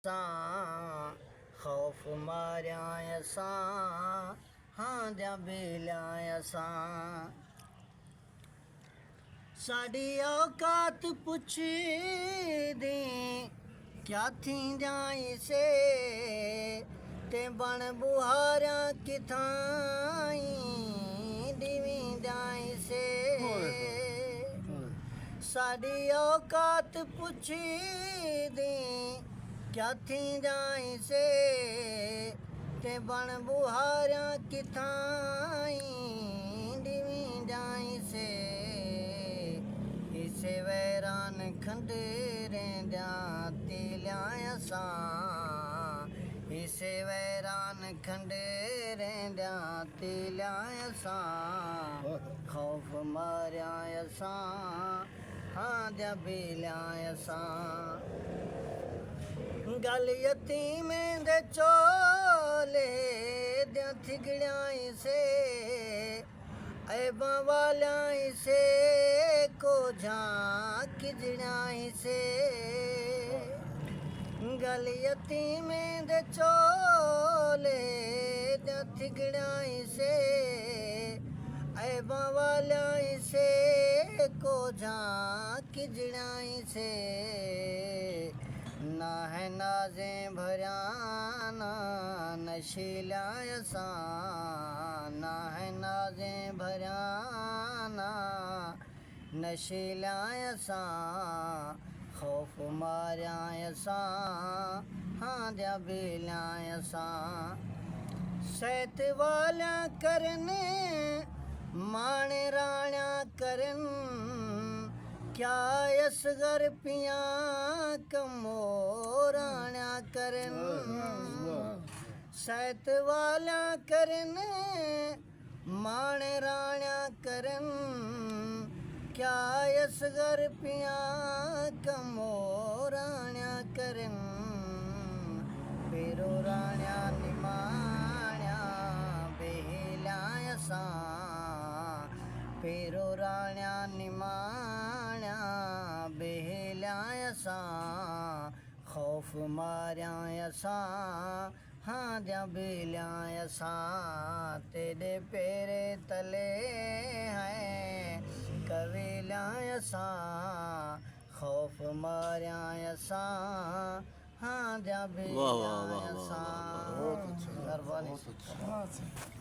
ਅਸਾਂ ਖੌਫ ਮਾਰਿਆ ਅਸਾਂ ਹਾਂ ਦਿਆਂ ਬੇਲਿਆਂ ਅਸਾਂ ਸਾਡੀ ਔਕਾਤ ਪੁੱਛਦੀ ਕਿਆ ਥੀ ਜਾਈ ਸੇ ਤੇ ਬਣ ਬੁਹਾਰਿਆਂ ਕਿਥਾਈ ਦਿਵੀਂ ਜਾਈ ਸੇ ਸਾਡੀ ਔਕਾਤ ਪੁੱਛਦੀ ਕਿਆ ਥੀ ਜਾਈ ਸੇ ਤੇ ਬਣ ਬੁਹਾਰਿਆਂ ਕਿਥਾਈ ਦਿਵੀਂ ਜਾਈ ਸੇ ਇਸੇ ਵੈਰਾਨ ਖੰਡੇਰੇ ਦਿਆਂ ਤੇਲਿਆਂ ਅਸਾਂ ਇਸੇ ਵੈਰਾਨ ਖੰਡੇਰੇ ਦਿਆਂ ਤੇਲਿਆਂ ਅਸਾਂ ਖੌਫ ਮਾਰਿਆ ਅਸਾਂ ਹਾਂ ਦਿਆਂ ਬੇਲਿਆਂ ਅਸਾਂ ਗਲ ਯਤੀਮੇ ਦੇ ਚੋਲੇ ਦਿਆਂ ਥਿਗੜਿਆਂ ਸੇ ऐबां वालियां से को झांक जड़ाई से गल यतीमे दे चोले दा थिगड़ाई से ऐबां वालियां से को झांक जड़ाई से ना है नाज़े भरियाना नशीला असां ना है नाज़े भरियाना नशीला असां खौफ मारिया असां हाँ दिया बेलिया असां सैत वालिया करने माणे राणिया करन क्या असगर पिया कमोराण्या करन सैत वाला करन मान राण्या करन क्या असगर पिया कमोराण्या करन पेरो राण्या निमाण्या बेहल्या असां पेरो राण्या निमाण्या बेहल्या असां खौफ मारिया असां हाँ दिया बेलिया असां तेरे पेरे तले हैं कवेलिया असां खौफ मारिया असां हाँ दिया बेलिया असां। बहुत अच्छा।